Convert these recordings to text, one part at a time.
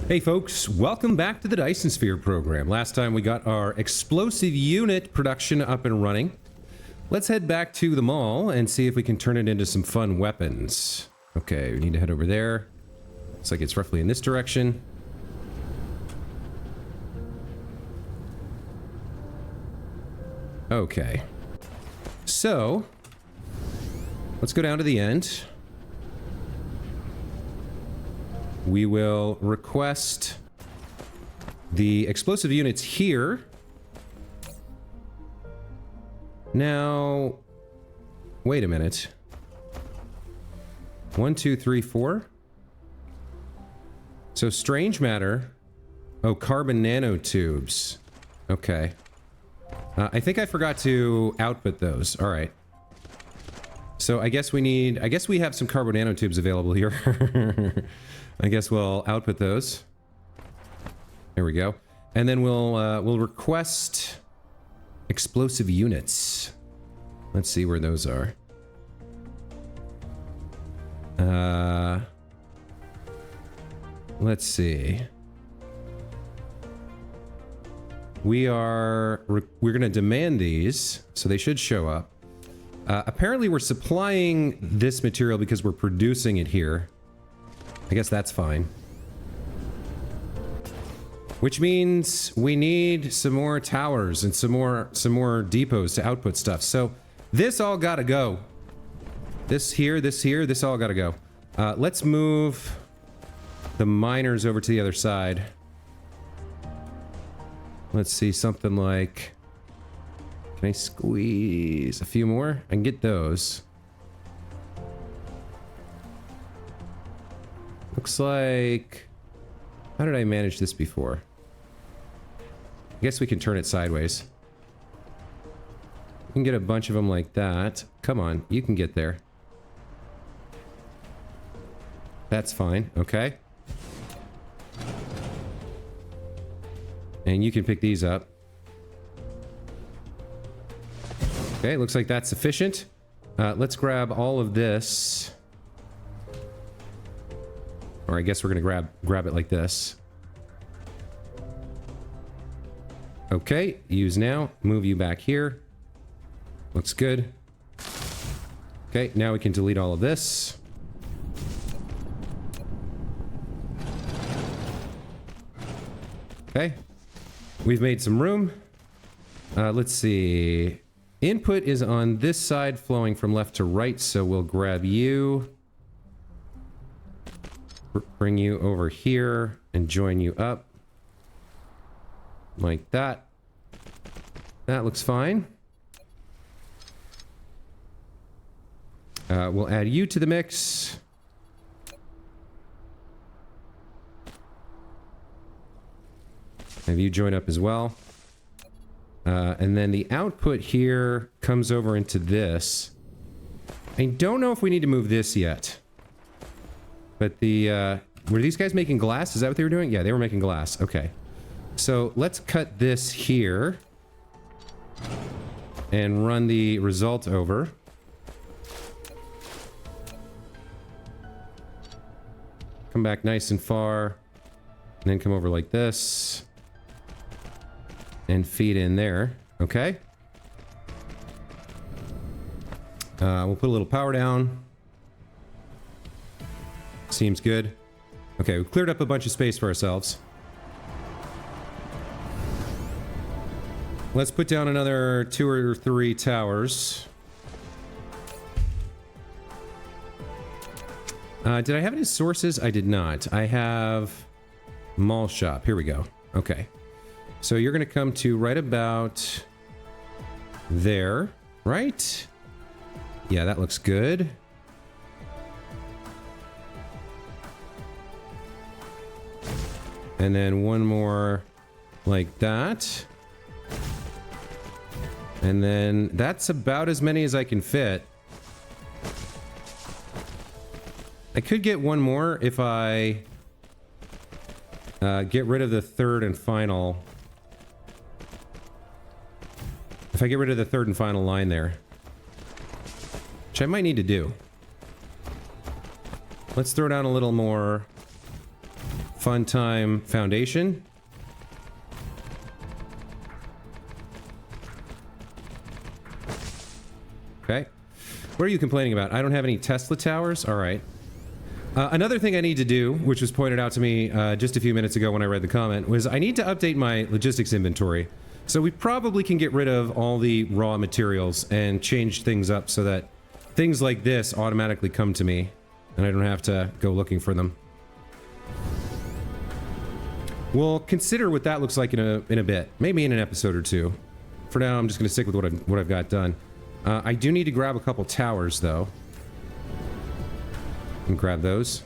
Hey folks, welcome back to the Dyson Sphere program. Last time we got our explosive unit production up and running. Let's head back to the mall and see if we can turn it into some fun weapons. Okay, we need to head over there. Looks like it's roughly in this direction. Okay. So, let's go down to the end. We will request the explosive units here. Now, wait a minute. 1, 2, 3, 4. So strange matter. Oh, carbon nanotubes. Okay. I think I forgot to output those. All right. So I guess we have some carbon nanotubes available here. I guess we'll output those. There we go. And then we'll request explosive units. Let's see where those are. Let's see. We're going to demand these, so they should show up. Apparently we're supplying this material because we're producing it here. I guess that's fine. Which means we need some more towers and some more depots to output stuff. So this all gotta go. This here, this all gotta go. Let's move the miners over to the other side. Let's see, something like... Can I squeeze a few more? I can get those. Looks like... How did I manage this before? I guess we can turn it sideways. We can get a bunch of them like that. Come on, you can get there. That's fine, okay. And you can pick these up. Okay, looks like that's sufficient. Let's grab all of this. Or I guess we're gonna grab it like this. Okay, use now. Move you back here. Looks good. Okay, now we can delete all of this. Okay. We've made some room. Let's see. Input is on this side, flowing from left to right, so we'll grab you. Bring you over here and join you up. Like that. That looks fine. We'll add you to the mix. Have you join up as well. And then the output here comes over into this. I don't know if we need to move this yet. But the, were these guys making glass? Is that what they were doing? Yeah, they were making glass. Okay. So let's cut this here. And run the result over. Come back nice and far. And then come over like this. And feed in there. Okay. We'll put a little power down. Seems good. Okay, we've cleared up a bunch of space for ourselves. Let's put down another 2 or 3 towers. Did I have any sources? I did not. I have mall shop. Here we go. Okay. So you're going to come to right about there, right? Yeah, that looks good. And then one more like that. And then that's about as many as I can fit. I could get one more if I get rid of the third and final. If I get rid of the third and final line there. Which I might need to do. Let's throw down a little more fun time foundation. Okay. What are you complaining about? I don't have any Tesla towers? All right. Another thing I need to do, which was pointed out to me just a few minutes ago when I read the comment, was I need to update my logistics inventory. So we probably can get rid of all the raw materials and change things up so that things like this automatically come to me and I don't have to go looking for them. We'll consider what that looks like in a bit, maybe in an episode or two. For now, I'm just going to stick with what I've got done. I do need to grab a couple towers, though. And grab those.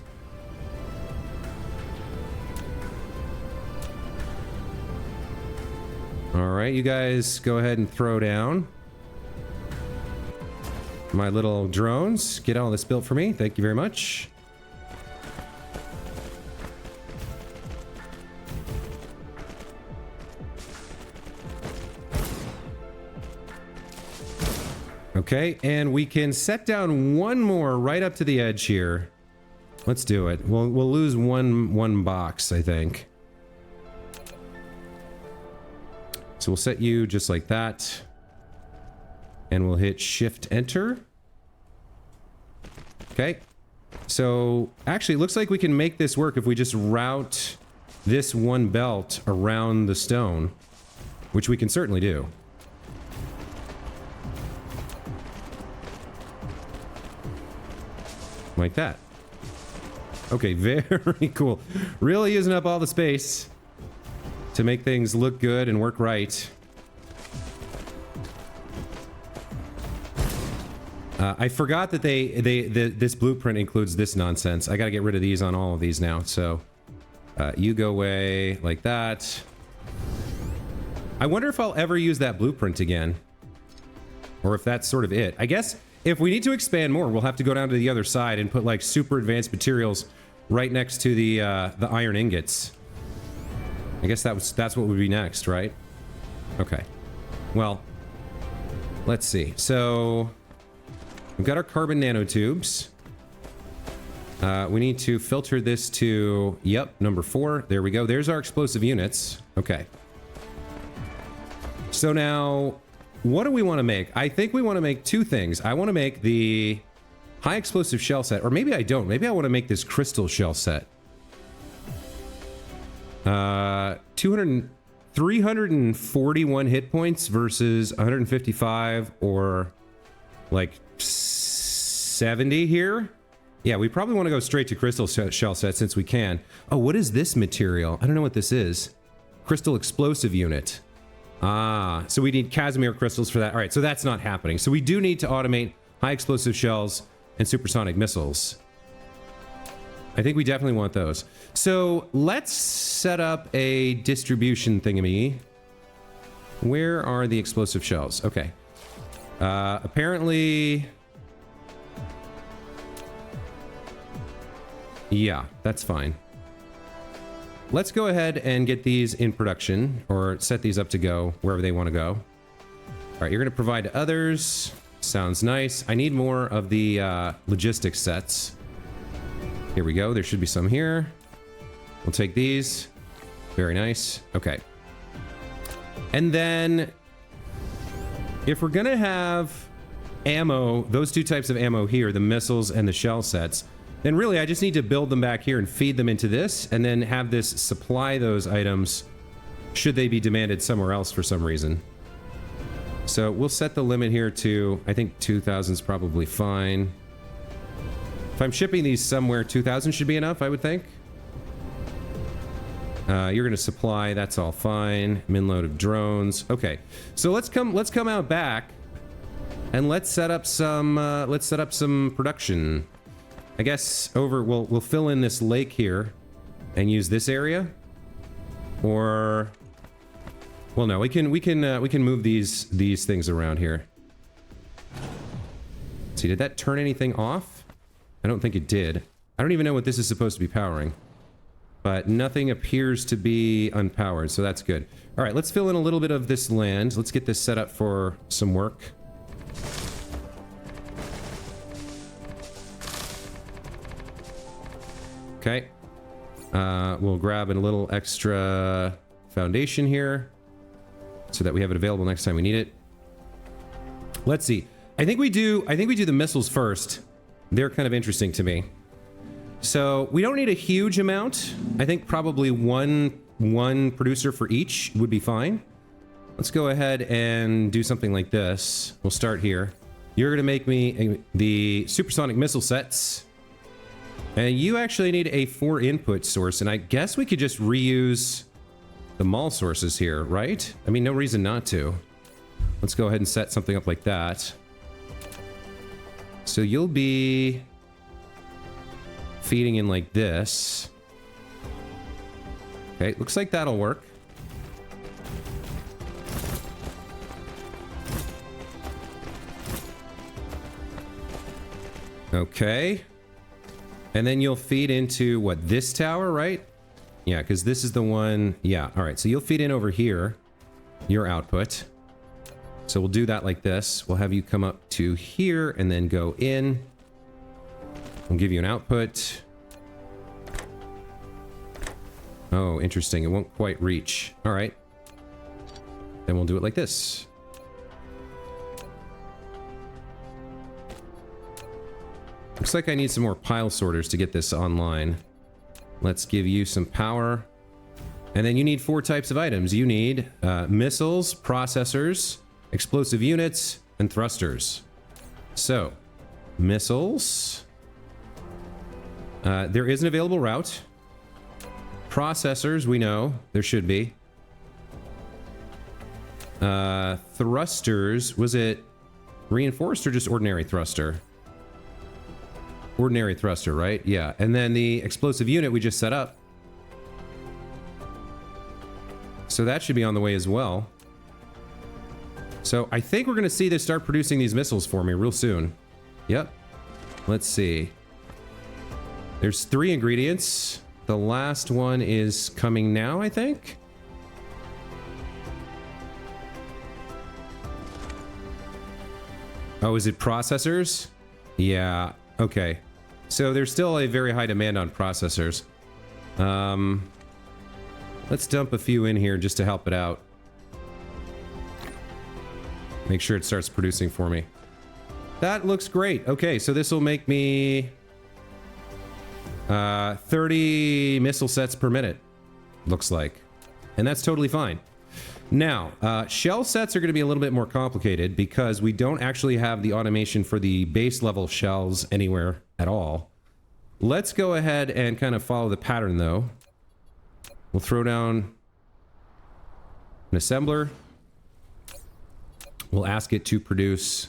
Alright, you guys go ahead and throw down my little drones. Get all this built for me. Thank you very much. Okay, and we can set down one more right up to the edge here. Let's do it. We'll lose one box, I think. So we'll set you just like that. And we'll hit Shift Enter. Okay. So actually, it looks like we can make this work if we just route this one belt around the stone, which we can certainly do. Like that. Okay, very cool. Really using up all the space to make things look good and work right. I forgot that this blueprint includes this nonsense. I gotta get rid of these on all of these now. So you go away like that. I wonder if I'll ever use that blueprint again, or if that's sort of it. I guess if we need to expand more, we'll have to go down to the other side and put like super advanced materials right next to the iron ingots. I guess that's what would be next, right? Okay. Well, let's see. So we've got our carbon nanotubes. We need to filter this to, yep, number 4. There we go. There's our explosive units. Okay. So now, what do we want to make? I think we want to make 2 things. I want to make the high explosive shell set, or maybe I don't. Maybe I want to make this crystal shell set. 341 hit points versus 155 or like 70 here. Yeah, we probably want to go straight to crystal shell set since we can. Oh, what is this material? I don't know what this is. Crystal explosive unit. Ah, so we need Casimir crystals for that. All right, so that's not happening. So we do need to automate high explosive shells and supersonic missiles. I think we definitely want those. So let's set up a distribution thingamie. Where are the explosive shells? Okay. Apparently... yeah, that's fine. Let's go ahead and get these in production, or set these up to go wherever they want to go. All right, you're going to provide to others. Sounds nice. I need more of the logistics sets. Here we go. There should be some here. We'll take these. Very nice. Okay. And then, if we're going to have ammo, those 2 types of ammo here, the missiles and the shell sets, then really I just need to build them back here and feed them into this, and then have this supply those items should they be demanded somewhere else for some reason. So we'll set the limit here to, I think 2,000 is probably fine. If I'm shipping these somewhere, 2,000 should be enough, I would think. You're going to supply, that's all fine. Min load of drones. Okay, so let's come out back and let's set up some production. I guess we'll fill in this lake here and use this area, or well, no, we can move these things around here. Let's see, did that turn anything off? I don't think it did. I don't even know what this is supposed to be powering, but nothing appears to be unpowered, so that's good. All right, let's fill in a little bit of this land. Let's get this set up for some work. Okay. We'll grab a little extra foundation here so that we have it available next time we need it. Let's see. I think we do the missiles first. They're kind of interesting to me. So we don't need a huge amount. I think probably one producer for each would be fine. Let's go ahead and do something like this. We'll start here. You're going to make me the supersonic missile sets. And you actually need a 4 input source. And I guess we could just reuse the mall sources here, right? I mean, no reason not to. Let's go ahead and set something up like that. So you'll be feeding in like this. Okay, looks like that'll work. Okay. And then you'll feed into, what, this tower, right? Yeah, because this is the one... Yeah, all right. So you'll feed in over here, your output. So we'll do that like this. We'll have you come up to here and then go in. We'll give you an output. Oh, interesting. It won't quite reach. All right. Then we'll do it like this. Looks like I need some more pile sorters to get this online. Let's give you some power. And then you need 4 types of items. You need missiles, processors, explosive units, and thrusters. So, missiles. There is an available route. Processors, we know. There should be. Thrusters, was it reinforced or just ordinary thruster? Ordinary thruster, right? Yeah. And then the explosive unit we just set up. So that should be on the way as well. So I think we're going to see this start producing these missiles for me real soon. Yep. Let's see. There's 3 ingredients. The last one is coming now, I think. Oh, is it processors? Yeah. Okay. So there's still a very high demand on processors. Let's dump a few in here just to help it out. Make sure it starts producing for me. That looks great. Okay, so this will make me 30 missile sets per minute, looks like. And that's totally fine. Now, shell sets are going to be a little bit more complicated because we don't actually have the automation for the base level shells anywhere at all. Let's go ahead and kind of follow the pattern, though. We'll throw down an assembler. We'll ask it to produce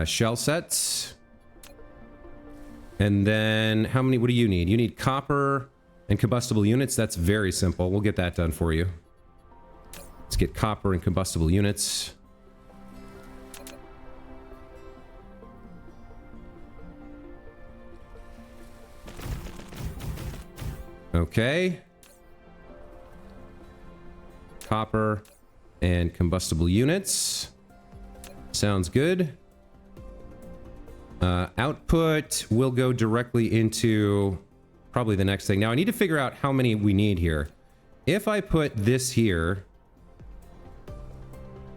shell sets. And then how many, what do you need? You need copper and combustible units. That's very simple. We'll get that done for you. Let's get copper and combustible units. Okay. Copper and combustible units. Sounds good. Output will go directly into probably the next thing. Now I need to figure out how many we need here. If I put this here,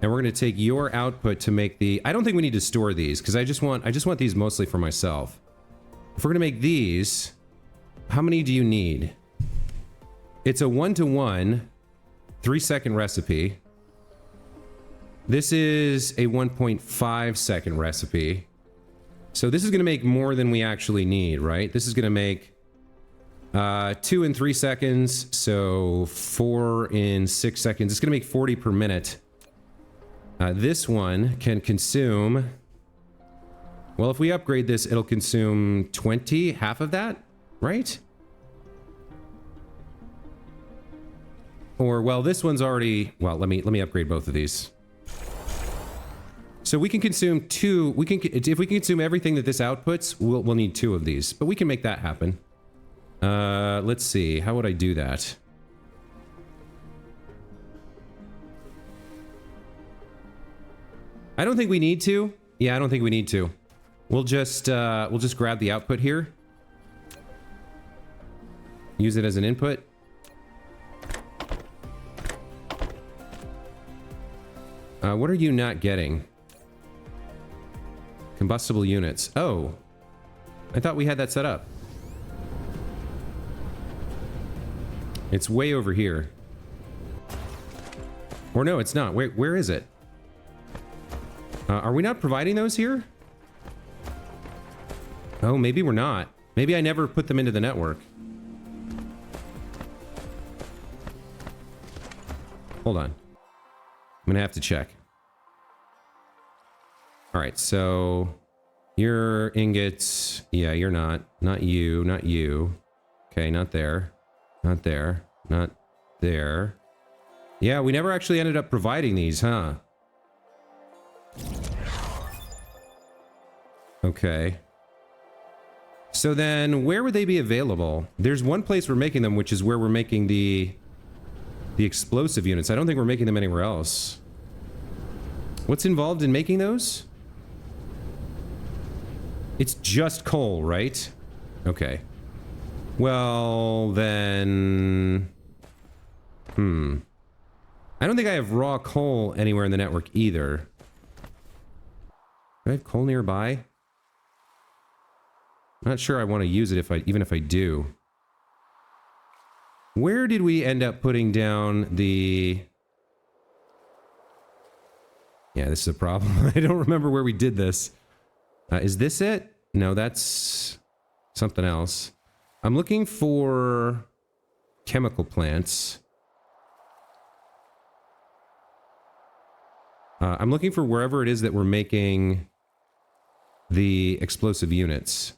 and we're going to take your output to make the... I don't think we need to store these because I just want these mostly for myself. If we're going to make these, how many do you need? It's a 1-to-1, 3-second recipe. This is a 1.5-second recipe. So this is going to make more than we actually need, right? This is going to make 2 in 3 seconds, so 4 in 6 seconds. It's going to make 40 per minute. This one can consume... Well, if we upgrade this, it'll consume 20, half of that, right? Or, well, this one's already... Well, let me upgrade both of these. So we can consume 2... If we can consume everything that this outputs, we'll need 2 of these. But we can make that happen. Let's see. How would I do that? I don't think we need to. Yeah, I don't think we need to. We'll just grab the output here. Use it as an input. What are you not getting? Combustible units. Oh, I thought we had that set up. It's way over here. Or no, it's not. Where is it? Are we not providing those here? Oh, maybe we're not. Maybe I never put them into the network. Hold on. I'm gonna have to check. All right, so your ingots. Yeah, you're not. Not you. Not you. Okay, not there. Not there. Not there. Yeah, we never actually ended up providing these, huh? Okay. So then, where would they be available? There's one place we're making them, which is where we're making the explosive units. I don't think we're making them anywhere else. What's involved in making those? It's just coal, right? Okay. Well, then... I don't think I have raw coal anywhere in the network either. Do I have coal nearby? Not sure I want to use it even if I do. Where did we end up putting down the... Yeah, this is a problem. I don't remember where we did this. Is this it? No, that's something else. I'm looking for chemical plants. I'm looking for wherever it is that we're making the explosive units.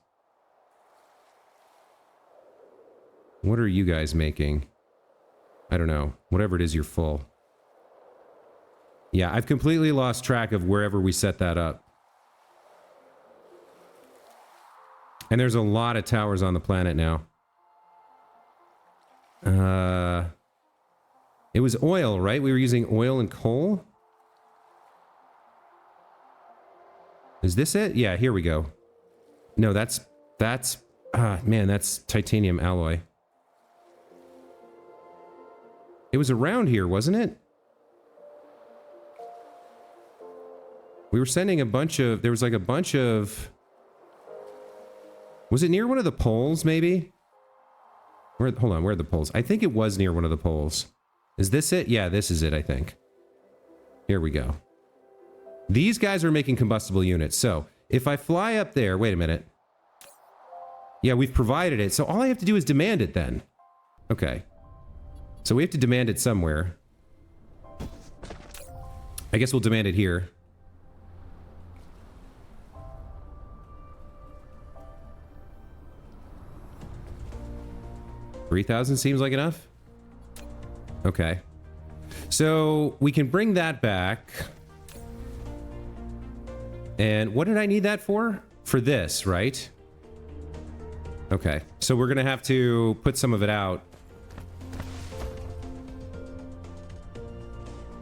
What are you guys making? I don't know. Whatever it is, you're full. Yeah, I've completely lost track of wherever we set that up. And there's a lot of towers on the planet now. It was oil, right? We were using oil and coal? Is this it? Yeah, here we go. No, that's man, that's titanium alloy. It was around here, wasn't it? We were sending a bunch of... There was like a bunch of... Was it near one of the poles, maybe? Hold on, where are the poles? I think it was near one of the poles. Is this it? Yeah, this is it, I think. Here we go. These guys are making combustible units. So, if I fly up there... Wait a minute. Yeah, we've provided it. So all I have to do is demand it then. Okay. So we have to demand it somewhere. I guess we'll demand it here. $3,000 seems like enough. Okay. So we can bring that back. And what did I need that for? For this, right? Okay. So we're going to have to put some of it out.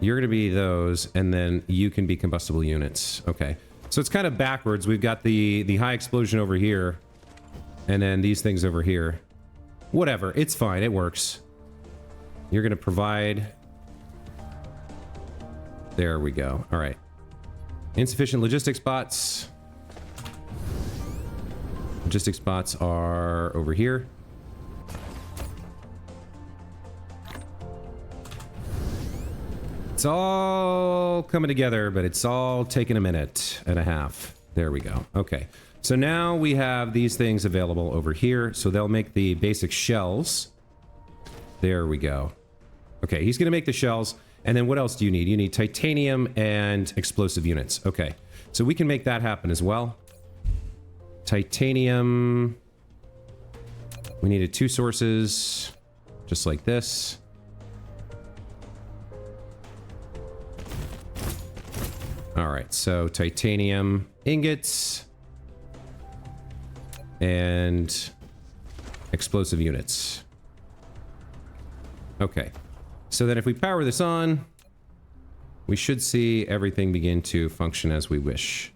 You're going to be those, and then you can be combustible units. Okay. So it's kind of backwards. We've got the high explosion over here, and then these things over here. Whatever. It's fine. It works. You're going to provide... There we go. All right. Insufficient logistics bots. Logistics bots are over here. It's all coming together, but it's all taking a minute and a half. There we go. Okay. So now we have these things available over here. So they'll make the basic shells. There we go. Okay, he's going to make the shells. And then what else do you need? You need titanium and explosive units. Okay. So we can make that happen as well. Titanium. We needed 2 sources. Just like this. All right, so titanium ingots and explosive units. Okay, so then if we power this on, we should see everything begin to function as we wish.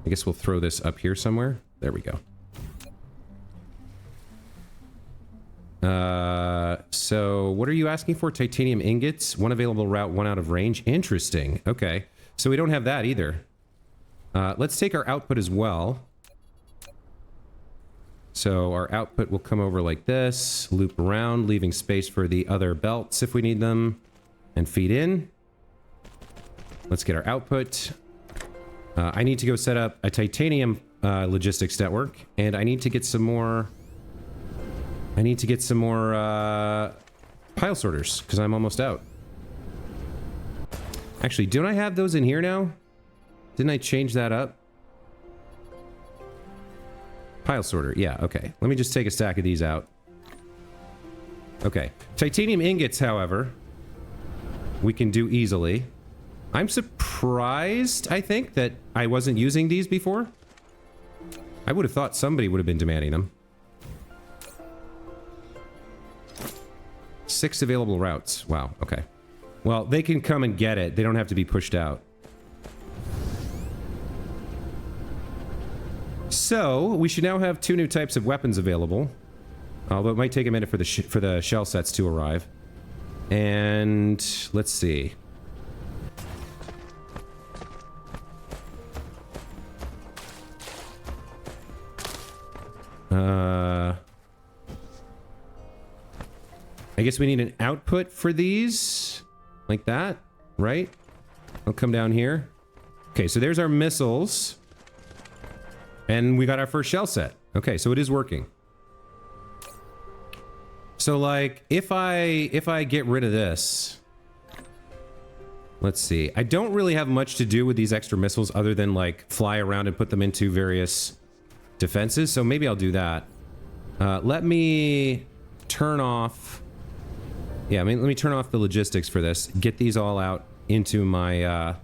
I guess we'll throw this up here somewhere. There we go. So what are you asking for? Titanium ingots, one available route, one out of range. Interesting. Okay. So we don't have that either. Let's take our output as well. So our output will come over like this, loop around, leaving space for the other belts if we need them, and feed in. Let's get our output. I need to go set up a titanium logistics network, and I need to get some more... pile sorters, because I'm almost out. Actually, don't I have those in here now? Didn't I change that up? Pile sorter, yeah, okay. Let me just take a stack of these out. Okay. Titanium ingots, however, we can do easily. I'm surprised, I think, that I wasn't using these before. I would have thought somebody would have been demanding them. 6 available routes. Wow, okay. Well, they can come and get it. They don't have to be pushed out. So, we should now have 2 new types of weapons available. Although it might take a minute for the shell sets to arrive. And let's see. I guess we need an output for these. Like that, right? I'll come down here. Okay, so there's our missiles. And we got our first shell set. Okay, so it is working. So, like, if I get rid of this... Let's see. I don't really have much to do with these extra missiles other than, like, fly around and put them into various defenses. So maybe I'll do that. Let me turn off... Yeah, I mean, let me turn off the logistics for this. Get these all out into my,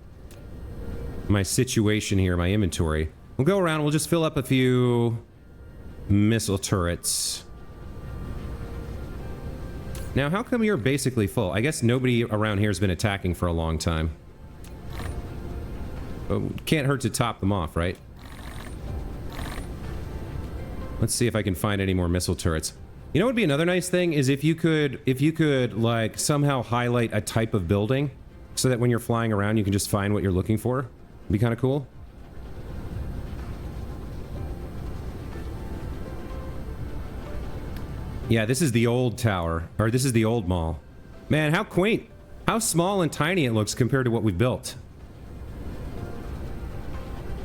my situation here, my inventory. We'll go around, we'll just fill up a few missile turrets. Now, how come you're basically full? I guess nobody around here has been attacking for a long time. But can't hurt to top them off, right? Let's see if I can find any more missile turrets. You know what would be another nice thing is if you could like somehow highlight a type of building so that when you're flying around you can just find what you're looking for. It'd be kind of cool. Yeah, this is the old tower, or this is the old mall. Man, how quaint. How small and tiny it looks compared to what we've built.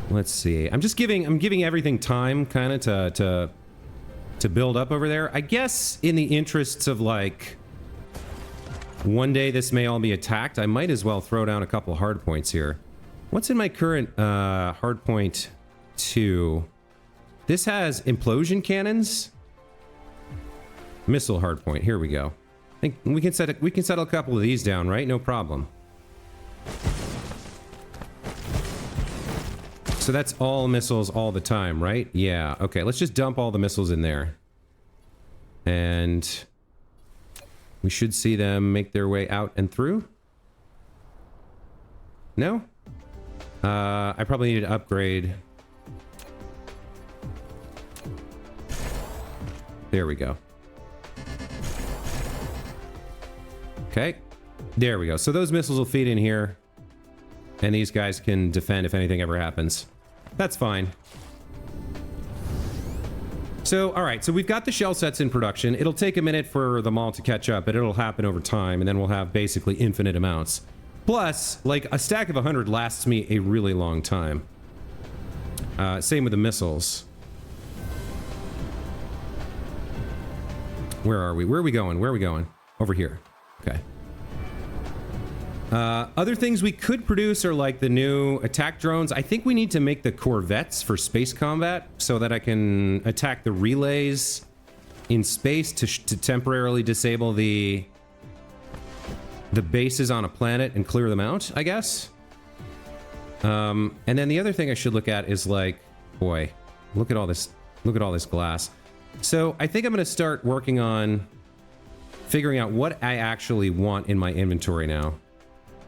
Let's see. I'm giving everything time kind of to build up over there. I guess in the interests of like one day this may all be attacked, I might as well throw down a couple hard points here. What's in my current hard point 2? This has implosion cannons. Missile hardpoint. Here we go. I think we can settle a couple of these down, right? No problem. So that's all missiles all the time, right? Yeah. Okay, let's just dump all the missiles in there. And we should see them make their way out and through. No? I probably need to upgrade. There we go. Okay, there we go. So those missiles will feed in here, and these guys can defend if anything ever happens. That's fine. So, all right, so we've got the shell sets in production. It'll take a minute for them all to catch up, but it'll happen over time, and then we'll have basically infinite amounts. Plus, like, a stack of 100 lasts me a really long time. Same with the missiles. Where are we? Where are we going? Where are we going? Over here. Okay. Other things we could produce are like the new attack drones. I think we need to make the corvettes for space combat so that I can attack the relays in space to temporarily disable the bases on a planet and clear them out, I guess. And then the other thing I should look at is like, boy, look at all this glass. So I think I'm going to start working on figuring out what I actually want in my inventory now.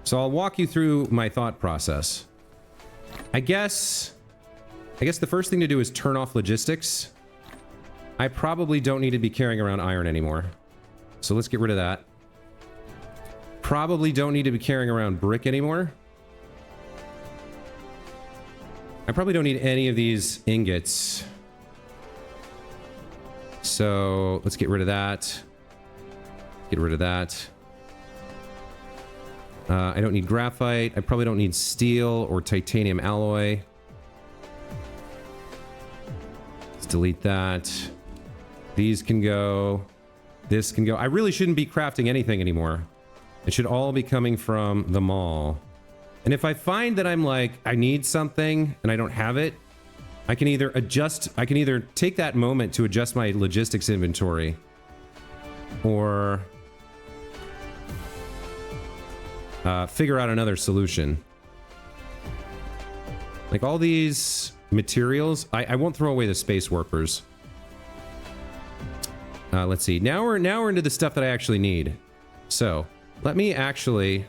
So I'll walk you through my thought process. I guess the first thing to do is turn off logistics. I probably don't need to be carrying around iron anymore. So let's get rid of that. Probably don't need to be carrying around brick anymore. I probably don't need any of these ingots. So let's get rid of that. Get rid of that. I don't need graphite. I probably don't need steel or titanium alloy. Let's delete that. These can go. This can go. I really shouldn't be crafting anything anymore. It should all be coming from the mall. And if I find that I'm like, I need something and I don't have it, I can either adjust, I can either take that moment to adjust my logistics inventory, or figure out another solution. Like all these materials, I won't throw away the space warpers. Let's see. Now we're into the stuff that I actually need. So let me actually.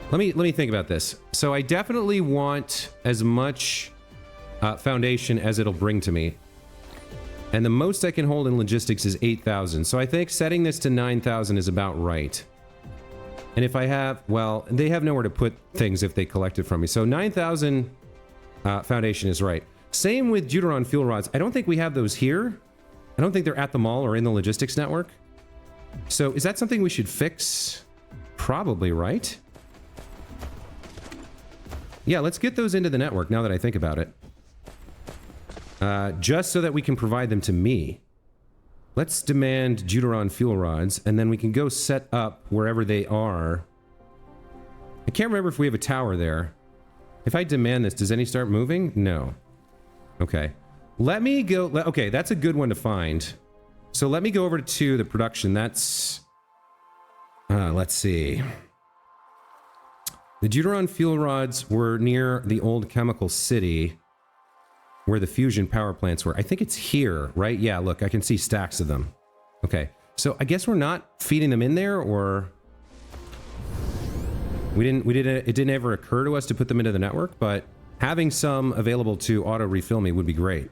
Let me think about this. So I definitely want as much foundation as it'll bring to me. And the most I can hold in logistics is 8,000. So I think setting this to 9,000 is about right. And if I have, well, they have nowhere to put things if they collect it from me. So 9,000 foundation is right. Same with Deuteron fuel rods. I don't think we have those here. I don't think they're at the mall or in the logistics network. So is that something we should fix? Probably, right? Yeah, let's get those into the network now that I think about it. Just so that we can provide them to me. Let's demand Deuteron fuel rods, and then we can go set up wherever they are. I can't remember if we have a tower there. If I demand this, does any start moving? No. Okay. Let me go... Okay, that's a good one to find. So let me go over to the production. That's... let's see... The Deuteron fuel rods were near the old chemical city where the fusion power plants were. I think it's here, right? Yeah, look, I can see stacks of them. Okay, so I guess we're not feeding them in there, or it didn't ever occur to us to put them into the network, but having some available to auto refill me would be great.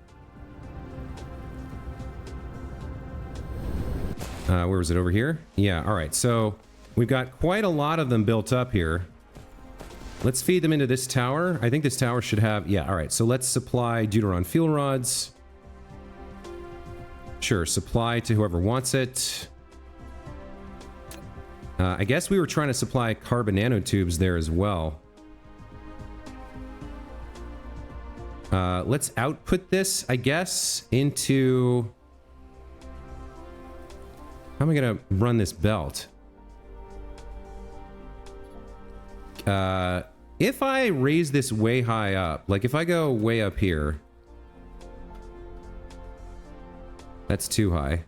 Where was it? Over here? Yeah, all right. So we've got quite a lot of them built up here. Let's feed them into this tower. I think this tower should have... Yeah, all right. So let's supply Deuteron fuel rods. Sure, supply to whoever wants it. I guess we were trying to supply carbon nanotubes there as well. Let's output this, I guess, into... How am I going to run this belt? If I raise this way high up, like if I go way up here, that's too high.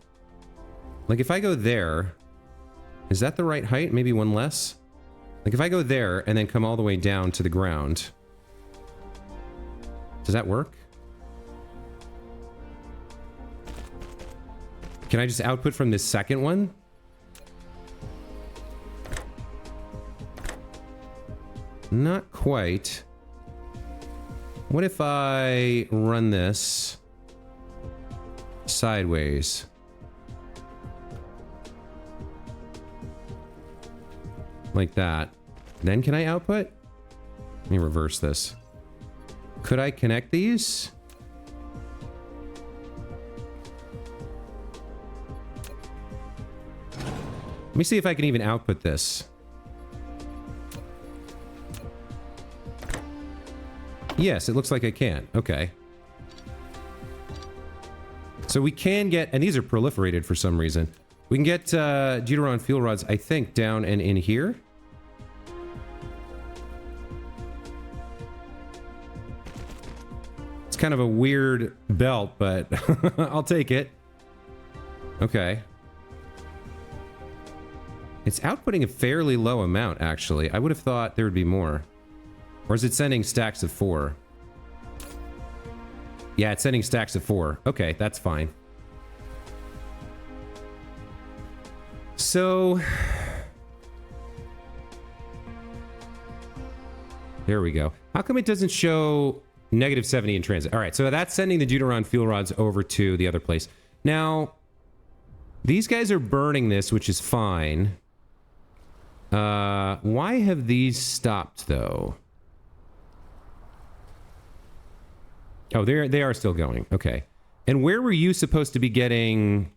Like if I go there, is that the right height? Maybe one less? Like if I go there and then come all the way down to the ground, does that work? Can I just output from this second one? Not quite. What if I run this sideways? Like that. Then can I output? Let me reverse this. Could I connect these? Let me see if I can even output this. Yes, it looks like I can. Okay. So we can get... And these are proliferated for some reason. We can get Deuteron fuel rods, I think, down and in here. It's kind of a weird belt, but I'll take it. Okay. It's outputting a fairly low amount, actually. I would have thought there would be more. Or is it sending stacks of 4? Yeah, it's sending stacks of 4. Okay, that's fine. So... There we go. How come it doesn't show Negative 70 in transit. All right, so that's sending the Deuteron fuel rods over to the other place. Now, these guys are burning this, which is fine. Why have these stopped, though? Oh, they are still going. Okay. And where were you supposed to be getting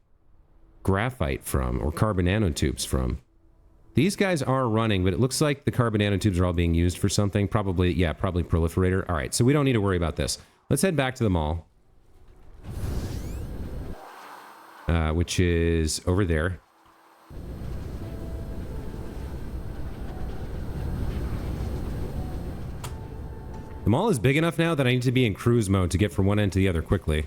graphite from, or carbon nanotubes from? These guys are running, but it looks like the carbon nanotubes are all being used for something. Probably, yeah, probably proliferator. All right, so we don't need to worry about this. Let's head back to the mall. Which is over there. The mall is big enough now that I need to be in cruise mode to get from one end to the other quickly.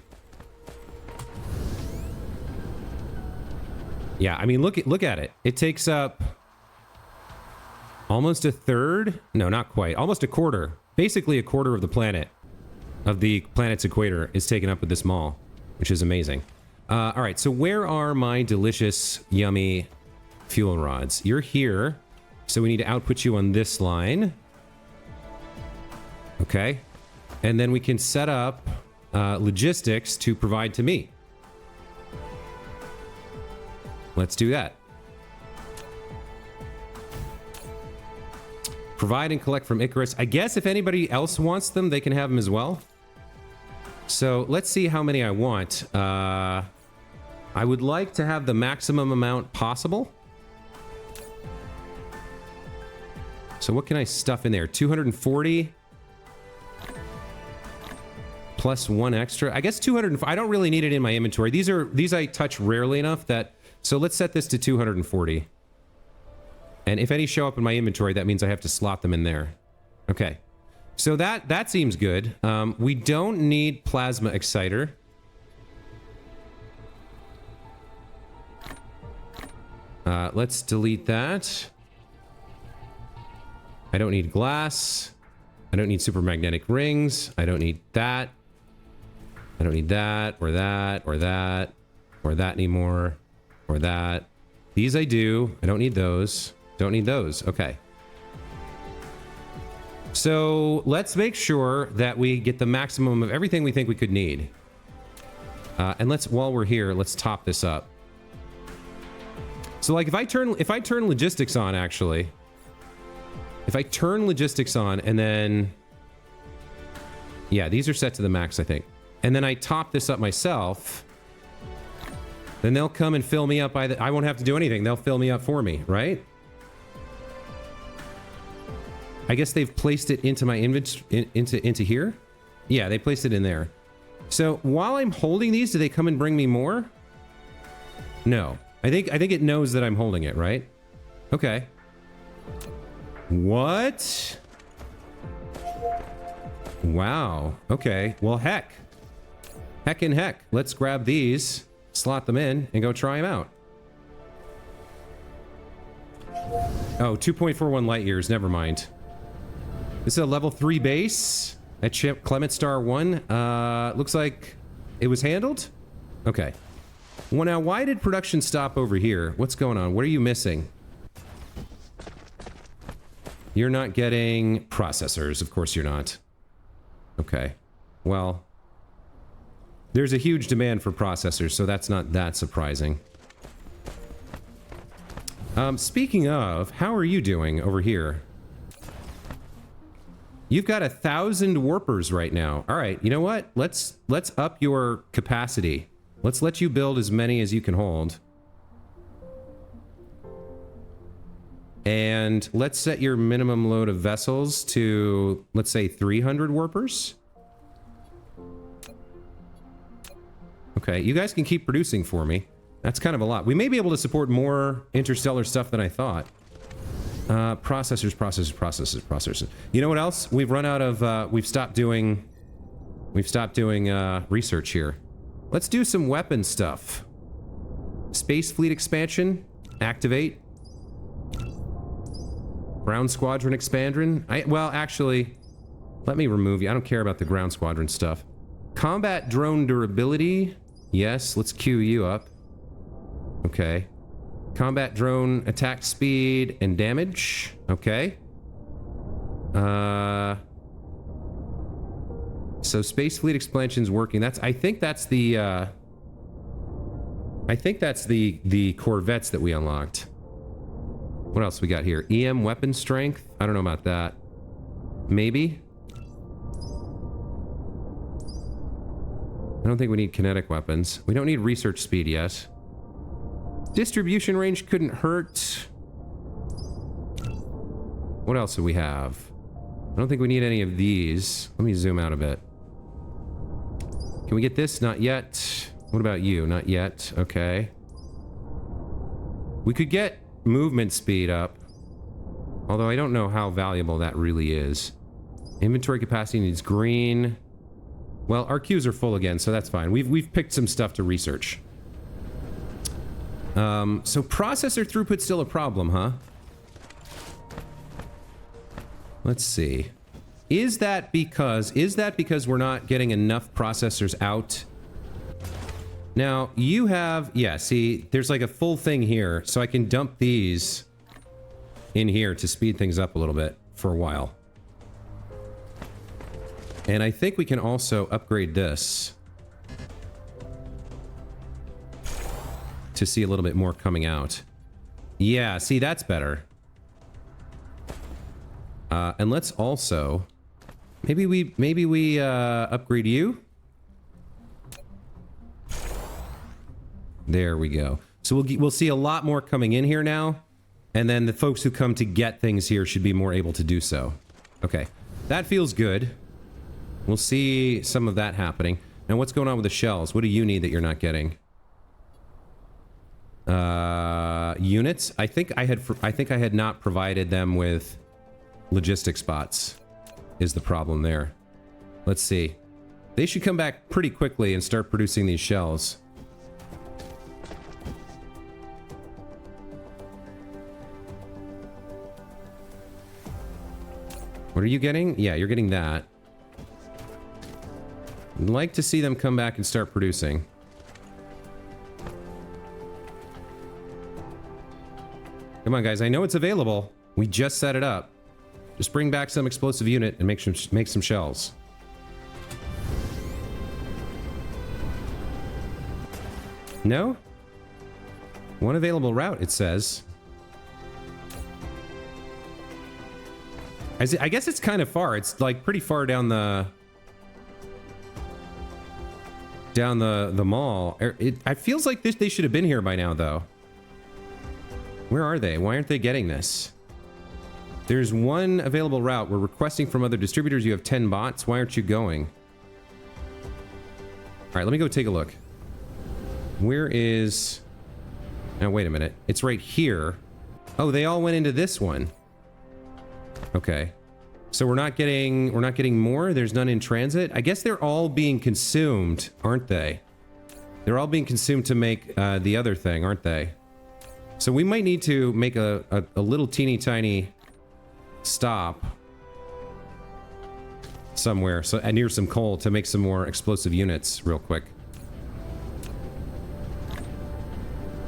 Yeah, I mean, look at it. It takes up almost a third. No, not quite. Almost a quarter. Basically a quarter of the planet, of the planet's equator, is taken up with this mall, which is amazing. All right, so where are my delicious, yummy fuel rods? You're here, so we need to output you on this line. Okay. And then we can set up logistics to provide to me. Let's do that. Provide and collect from Icarus. I guess if anybody else wants them, they can have them as well. So let's see how many I want. I would like to have the maximum amount possible. So what can I stuff in there? 240 plus one extra. I guess 200. I don't really need it in my inventory. These I touch rarely enough that. So let's set this to 240. And if any show up in my inventory, that means I have to slot them in there. Okay. So that seems good. We don't need plasma exciter. Let's delete that. I don't need glass. I don't need supermagnetic rings. I don't need that. I don't need that, or that, or that, or that anymore, or that. These I do. I don't need those. Don't need those. Okay. So let's make sure that we get the maximum of everything we think we could need. And while we're here, let's top this up. So like if I turn logistics on, actually, if I turn logistics on and then, yeah, these are set to the max, I think. And then I top this up myself, then they'll come and fill me up I won't have to do anything. They'll fill me up for me, right? I guess they've placed it into my inventory, into here. Yeah, they placed it in there. So while I'm holding these, do they come and bring me more? No. I think it knows that I'm holding it, right? Okay. What? Wow. Okay. Well, heck. Heck and heck. Let's grab these, slot them in, and go try them out. Oh, 2.41 light years. Never mind. This is a level 3 base at Clement Star 1. Looks like it was handled? Okay. Well, now, why did production stop over here? What's going on? What are you missing? You're not getting processors. Of course you're not. Okay. Well, there's a huge demand for processors, so that's not that surprising. Speaking of, how are you doing over here? You've got 1,000 warpers right now. All right, you know what? Let's up your capacity. Let's let you build as many as you can hold. And let's set your minimum load of vessels to, let's say, 300 warpers. Okay, you guys can keep producing for me. That's kind of a lot. We may be able to support more interstellar stuff than I thought. Processors. You know what else? We've run out of, we've stopped doing research here. Let's do some weapon stuff. Space fleet expansion. Activate. Ground squadron expansion. Well, actually, let me remove you. I don't care about the ground squadron stuff. Combat drone durability. Yes, let's queue you up. Okay. Combat drone attack speed and damage. Okay. So Space Fleet expansion's working. I think that's the Corvettes that we unlocked. What else we got here? EM weapon strength? I don't know about that. Maybe? I don't think we need kinetic weapons. We don't need research speed yet. Distribution range couldn't hurt. What else do we have? I don't think we need any of these. Let me zoom out a bit. Can we get this? Not yet. What about you? Not yet. Okay. We could get movement speed up. Although I don't know how valuable that really is. Inventory capacity needs green. Well, our queues are full again, so that's fine. We've picked some stuff to research. So processor throughput's still a problem, huh? Let's see. Is that because we're not getting enough processors out? Now, you have... Yeah, see, there's like a full thing here, so I can dump these in here to speed things up a little bit for a while. And I think we can also upgrade this to see a little bit more coming out. Yeah, see, that's better. And let's also... Maybe we upgrade you? There we go. So we'll see a lot more coming in here now. And then the folks who come to get things here should be more able to do so. Okay. That feels good. We'll see some of that happening. Now, what's going on with the shells? What do you need that you're not getting? Units? I think I had not provided them with logistic spots. Is the problem there? Let's see. They should come back pretty quickly and start producing these shells. What are you getting? Yeah, you're getting that. I'd like to see them come back and start producing. Come on, guys. I know it's available. We just set it up. Just bring back some explosive unit and make some shells. No? One available route, it says. I guess it's kind of far. It's like pretty far down the mall. It feels like they should have been here by now, though. Where are they? Why aren't they getting this? There's one available route. We're requesting from other distributors. You have 10 bots. Why aren't you going? All right, let me go take a look. Where is... Now, wait a minute. It's right here. Oh, they all went into this one. Okay. So we're not getting more? There's none in transit? I guess they're all being consumed, aren't they? They're all being consumed to make the other thing, aren't they? So we might need to make a little teeny tiny stop somewhere near some coal to make some more explosive units real quick.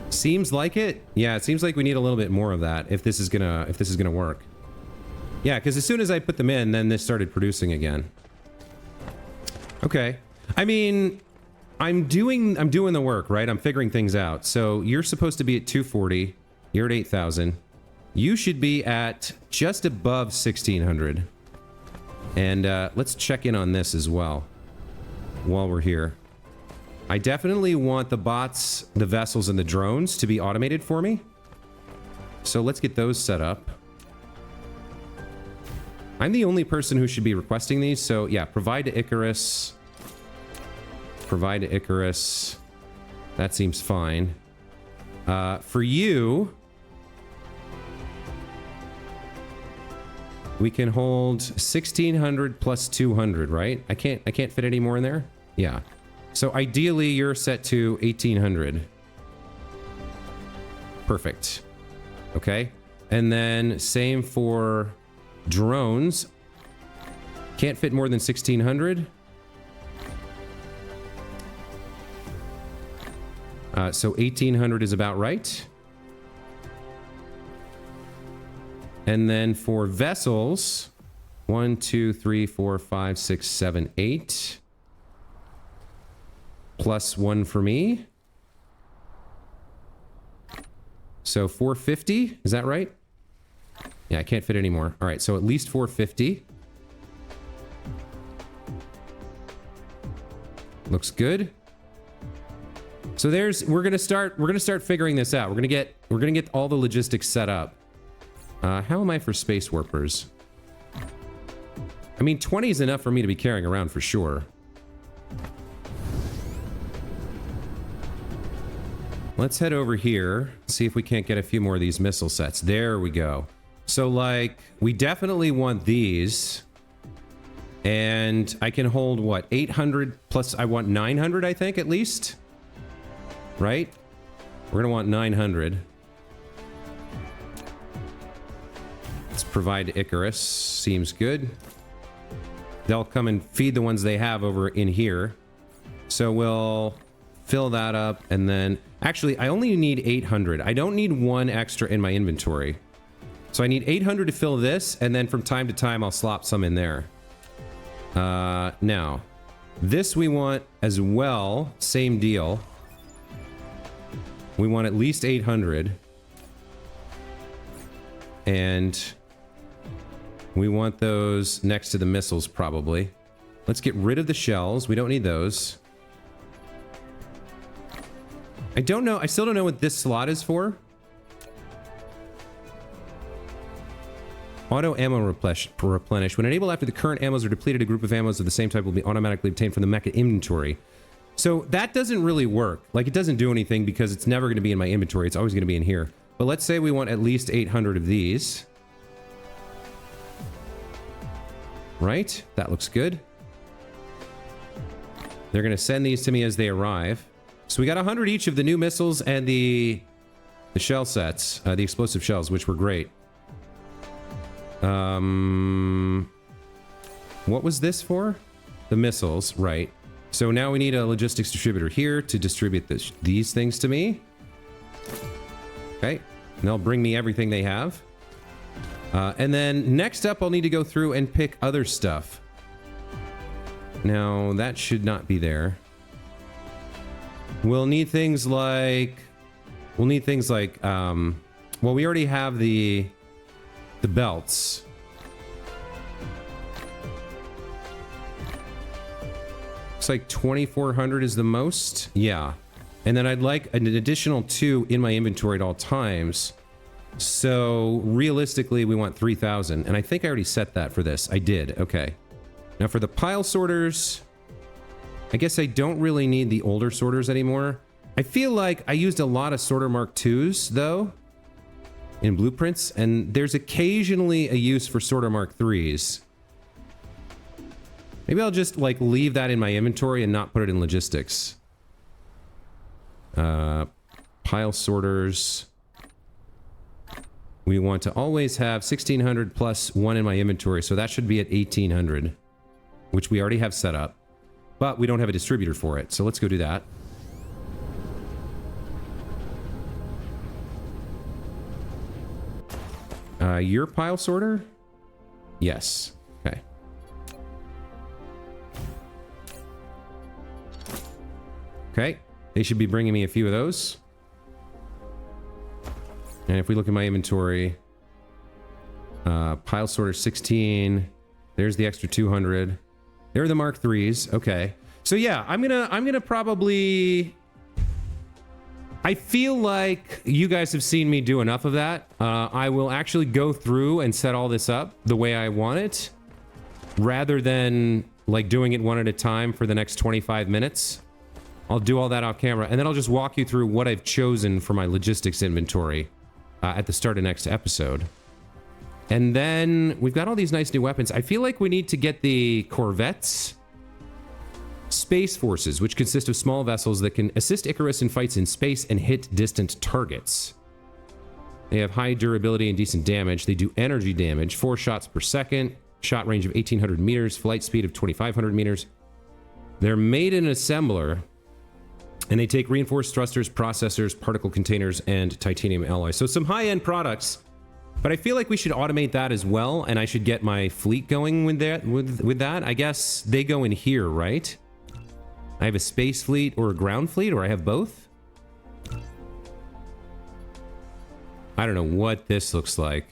Seems like it. Yeah, it seems like we need a little bit more of that if this is gonna work. Yeah, because as soon as I put them in, then this started producing again. Okay. I mean, I'm doing the work, right? I'm figuring things out. So you're supposed to be at 240. You're at 8,000. You should be at just above 1,600. And let's check in on this as well while we're here. I definitely want the bots, the vessels, and the drones to be automated for me. So let's get those set up. I'm the only person who should be requesting these, so yeah, provide to Icarus. Provide to Icarus. That seems fine. For you... We can hold 1,600 plus 200, right? I can't fit any more in there? Yeah. So ideally, you're set to 1,800. Perfect. Okay. And then same for drones. Can't fit more than 1,600. So 1,800 is about right. And then for vessels, 1, 2, 3, 4, 5, 6, 7, 8. Plus 1 for me. So 450, is that right? Yeah, I can't fit any more. All right, so at least 450. Looks good. So we're gonna start figuring this out. We're gonna get all the logistics set up. How am I for space warpers? I mean, 20 is enough for me to be carrying around for sure. Let's head over here, see if we can't get a few more of these missile sets. There we go. So, like, we definitely want these. And I can hold, what, 800 plus I want 900, I think, at least? Right? We're gonna want 900. Let's provide Icarus. Seems good. They'll come and feed the ones they have over in here. So we'll fill that up, and then... Actually, I only need 800. I don't need one extra in my inventory. So I need 800 to fill this, and then from time to time, I'll slop some in there. Now, this we want as well. Same deal. We want at least 800. And we want those next to the missiles, probably. Let's get rid of the shells. We don't need those. I don't know. I still don't know what this slot is for. Auto ammo replenish. When enabled after the current ammos are depleted, a group of ammos of the same type will be automatically obtained from the mecha inventory. So that doesn't really work. Like, it doesn't do anything because it's never going to be in my inventory. It's always going to be in here. But let's say we want at least 800 of these. Right? That looks good. They're going to send these to me as they arrive. So we got 100 each of the new missiles and the shell sets, the explosive shells, which were great. What was this for? The missiles, right. So now we need a logistics distributor here to distribute these things to me. Okay, and they'll bring me everything they have. And then next up, I'll need to go through and pick other stuff. Now, that should not be there. We'll need things like... well, we already have the belts. Looks like 2,400 is the most. Yeah. And then I'd like an additional 2 in my inventory at all times. So realistically, we want 3,000. And I think I already set that for this. I did. Okay. Now for the pile sorters, I guess I don't really need the older sorters anymore. I feel like I used a lot of sorter Mark IIs, though, in blueprints. And there's occasionally a use for sorter Mark IIIs. Maybe I'll just, like, leave that in my inventory and not put it in logistics. Pile sorters. We want to always have 1,600 plus 1 in my inventory, so that should be at 1,800, which we already have set up. But we don't have a distributor for it, so let's go do that. Your pile sorter? Yes. Okay. Okay. They should be bringing me a few of those. And if we look at my inventory, pile sorter 16. There's the extra 200. There are the Mark IIIs. Okay. So yeah, I'm gonna probably... I feel like you guys have seen me do enough of that. I will actually go through and set all this up the way I want it, rather than like doing it one at a time for the next 25 minutes. I'll do all that off camera, and then I'll just walk you through what I've chosen for my logistics inventory at the start of next episode. And then we've got all these nice new weapons. I feel like we need to get the corvettes. Space forces, which consist of small vessels that can assist Icarus in fights in space and hit distant targets. They have high durability and decent damage. They do energy damage, 4 shots per second, shot range of 1,800 meters, flight speed of 2,500 meters. They're made in an assembler, and they take reinforced thrusters, processors, particle containers, and titanium alloys. So some high-end products. But I feel like we should automate that as well, and I should get my fleet going with that. I guess they go in here, right? I have a space fleet or a ground fleet, or I have both? I don't know what this looks like.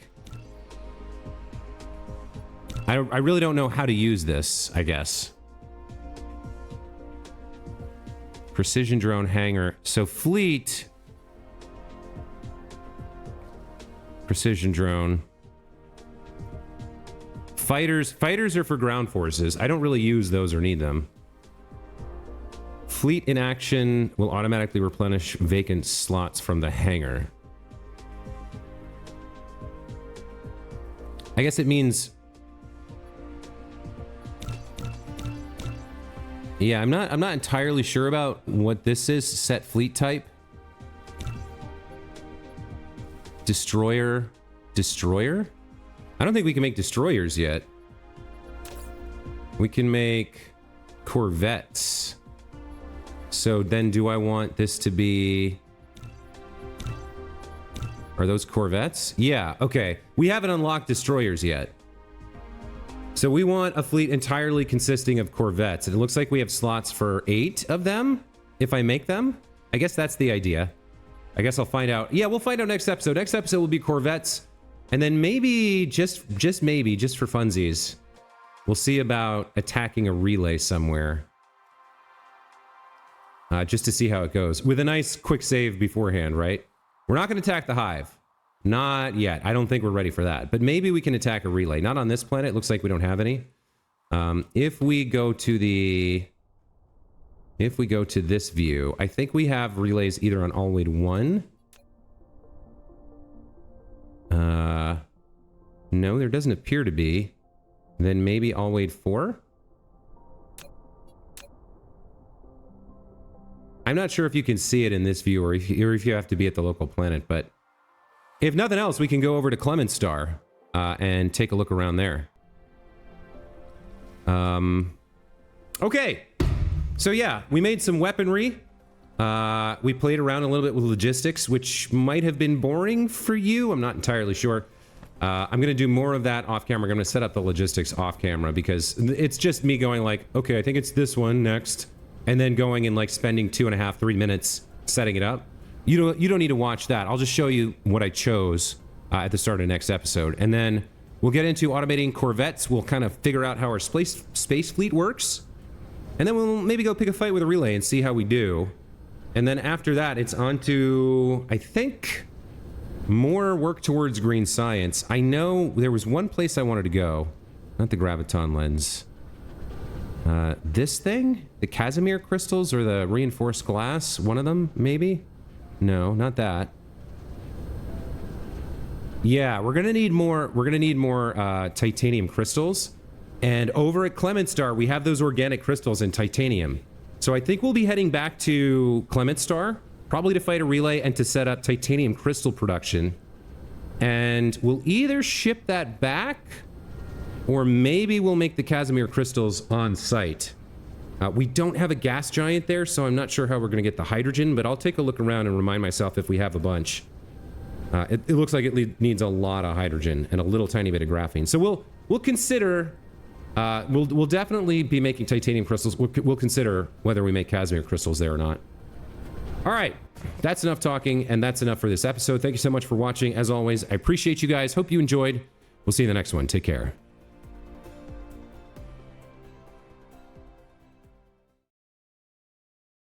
I really don't know how to use this, I guess. Precision drone hangar. So fleet... Precision drone. Fighters are for ground forces. I don't really use those or need them. Fleet in action will automatically replenish vacant slots from the hangar. I guess it means... Yeah, I'm not entirely sure about what this is. Set fleet type. Destroyer. Destroyer? I don't think we can make destroyers yet. We can make corvettes. So then do I want this to be... Are those corvettes? Yeah, okay. We haven't unlocked destroyers yet. So we want a fleet entirely consisting of corvettes. And it looks like we have slots for 8 of them, if I make them. I guess that's the idea. I guess I'll find out. Yeah, we'll find out next episode. Next episode will be corvettes. And then maybe, just maybe, just for funsies, we'll see about attacking a relay somewhere. Just to see how it goes. With a nice quick save beforehand, right? We're not going to attack the hive. Not yet. I don't think we're ready for that. But maybe we can attack a relay. Not on this planet. It looks like we don't have any. If we go to the... If we go to this view, I think we have relays either on all the way to 1. No, there doesn't appear to be. Then maybe all the way to 4? I'm not sure if you can see it in this view or if you have to be at the local planet, but if nothing else, we can go over to Clement Star and take a look around there. Okay. So yeah, we made some weaponry. We played around a little bit with logistics, which might have been boring for you. I'm not entirely sure. I'm going to do more of that off camera. I'm going to set up the logistics off camera because it's just me going like, okay, I think it's this one next. And then going and like spending 2.5, 3 minutes setting it up. You don't need to watch that. I'll just show you what I chose at the start of the next episode. And then we'll get into automating corvettes. We'll kind of figure out how our space fleet works. And then we'll maybe go pick a fight with a relay and see how we do. And then after that, it's on to, I think, more work towards green science. I know there was one place I wanted to go. Not the graviton lens. This thing? The Casimir crystals or the reinforced glass? One of them, maybe? No, not that. Yeah, we're gonna need more titanium crystals. And over at Clement Star, we have those organic crystals in titanium. So I think we'll be heading back to Clement Star, probably to fight a relay and to set up titanium crystal production. And we'll either ship that back, or maybe we'll make the Casimir crystals on site. We don't have a gas giant there, so I'm not sure how we're going to get the hydrogen, but I'll take a look around and remind myself if we have a bunch. It looks like it needs a lot of hydrogen and a little tiny bit of graphene. So we'll consider... we'll definitely be making titanium crystals. We'll consider whether we make Casimir crystals there or not. All right, that's enough talking, and that's enough for this episode. Thank you so much for watching. As always, I appreciate you guys. Hope you enjoyed. We'll see you in the next one. Take care.